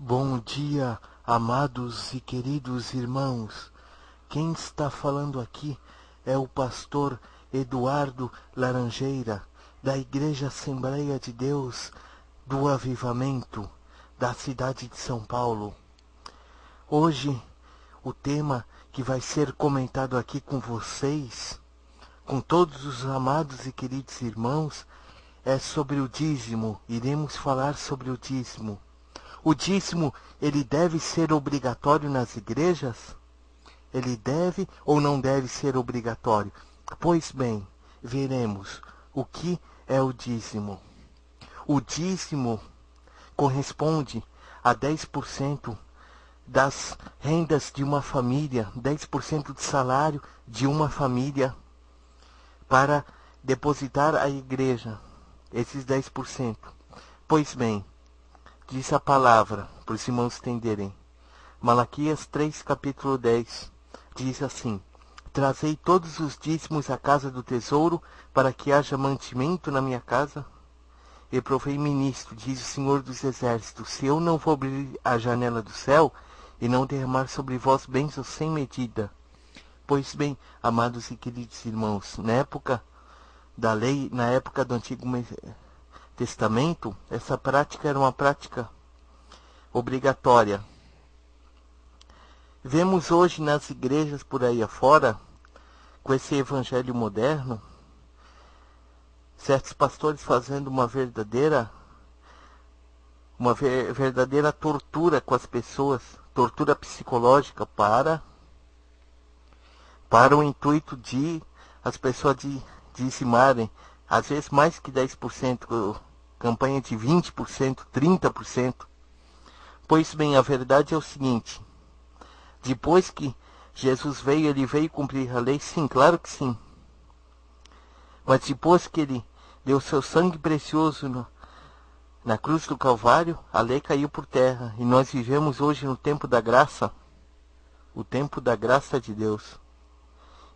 Bom dia, amados e queridos irmãos. Quem está falando aqui é o pastor Eduardo Laranjeira, da Igreja Assembleia de Deus do Avivamento, da cidade de São Paulo. Hoje, o tema que vai ser comentado aqui com vocês, com todos os amados e queridos irmãos, é sobre o dízimo. Iremos falar sobre o dízimo. O dízimo, ele deve ser obrigatório nas igrejas? Ele deve ou não deve ser obrigatório? Pois bem, veremos o que é o dízimo. O dízimo corresponde a 10% das rendas de uma família, 10% do salário de uma família para depositar à igreja, esses 10%. Pois bem, diz a palavra, para os irmãos entenderem. Malaquias 3, capítulo 10, diz assim: Trazei todos os dízimos à casa do tesouro, para que haja mantimento na minha casa. E provei ministro, diz o Senhor dos Exércitos, se eu não vou abrir a janela do céu, e não derramar sobre vós bênçãos sem medida. Pois bem, amados e queridos irmãos, na época da lei, na época do Antigo Testamento, essa prática era uma prática obrigatória. Vemos hoje nas igrejas por aí afora, com esse evangelho moderno, certos pastores fazendo uma verdadeira tortura com as pessoas, tortura psicológica para o intuito de as pessoas dizimarem, às vezes mais que 10%, campanha de 20%, 30%. Pois bem, a verdade é o seguinte: depois que Jesus veio, ele veio cumprir a lei? Sim, claro que sim. Mas depois que ele deu seu sangue precioso na cruz do Calvário, a lei caiu por terra. E nós vivemos hoje no tempo da graça, o tempo da graça de Deus.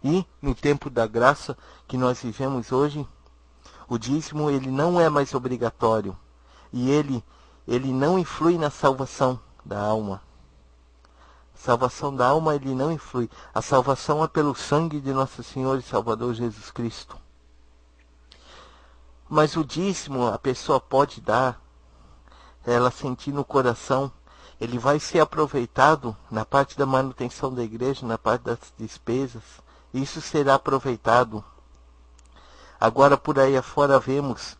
E no tempo da graça que nós vivemos hoje, o dízimo ele não é mais obrigatório. E ele não influi na salvação da alma. A salvação da alma ele não influi. A salvação é pelo sangue de nosso Senhor e Salvador Jesus Cristo. Mas o dízimo a pessoa pode dar, ela sentir no coração, ele vai ser aproveitado na parte da manutenção da igreja, na parte das despesas. Isso será aproveitado. Agora por aí afora vemos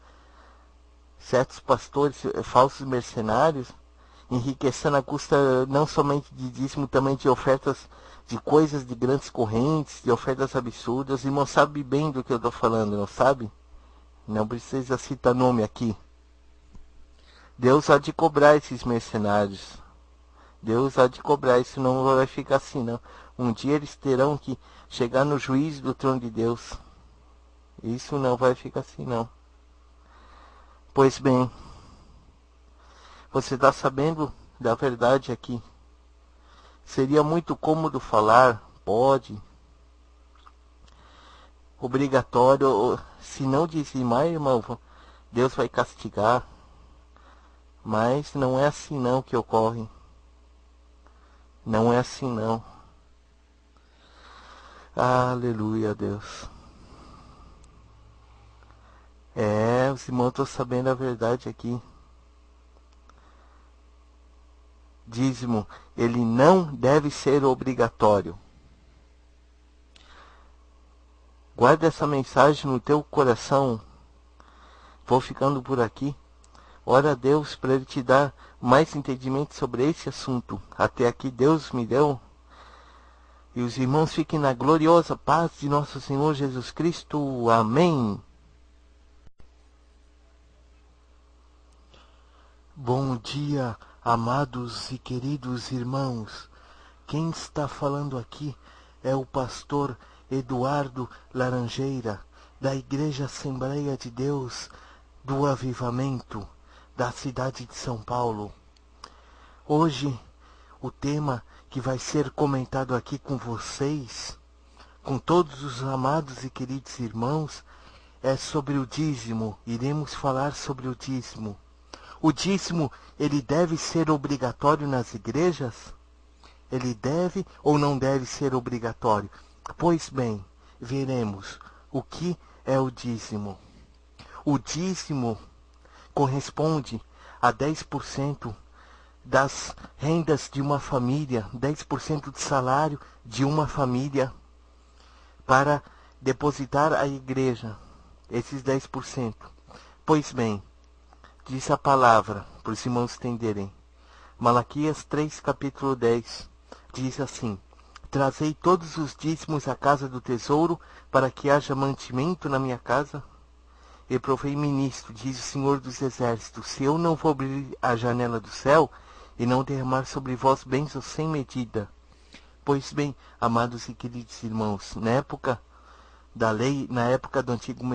certos pastores, falsos mercenários, enriquecendo a custa não somente de dízimo, também de ofertas de coisas de grandes correntes, de ofertas absurdas. O irmão sabe bem do que eu estou falando, não sabe? Não precisa citar nome aqui. Deus há de cobrar esses mercenários. Deus há de cobrar, isso não vai ficar assim, não. Um dia eles terão que chegar no juízo do trono de Deus. Isso não vai ficar assim, não. Pois bem, você está sabendo da verdade aqui. Seria muito cômodo falar, pode, obrigatório, se não dizimar, irmão, Deus vai castigar. Mas não é assim não que ocorre. Não é assim não. Aleluia, Deus. Os irmãos estão sabendo a verdade aqui. Dízimo, ele não deve ser obrigatório. Guarda essa mensagem no teu coração. Vou ficando por aqui. Ora a Deus para Ele te dar mais entendimento sobre esse assunto. Até aqui Deus me deu. E os irmãos fiquem na gloriosa paz de nosso Senhor Jesus Cristo. Amém. Bom dia, amados e queridos irmãos. Quem está falando aqui é o pastor Eduardo Laranjeira, da Igreja Assembleia de Deus do Avivamento, da cidade de São Paulo. Hoje, o tema que vai ser comentado aqui com vocês, com todos os amados e queridos irmãos, é sobre o dízimo. Iremos falar sobre o dízimo. O dízimo, ele deve ser obrigatório nas igrejas? Ele deve ou não deve ser obrigatório? Pois bem, veremos o que é o dízimo. O dízimo corresponde a 10% das rendas de uma família, 10% do salário de uma família para depositar à igreja, esses 10%. Pois bem, diz a palavra, para os irmãos entenderem. Malaquias 3, capítulo 10, diz assim: Trazei todos os dízimos à casa do tesouro, para que haja mantimento na minha casa. E provei-me nisto, diz o Senhor dos Exércitos, se eu não vou abrir a janela do céu, e não derramar sobre vós bênçãos sem medida. Pois bem, amados e queridos irmãos, na época da lei, na época do Antigo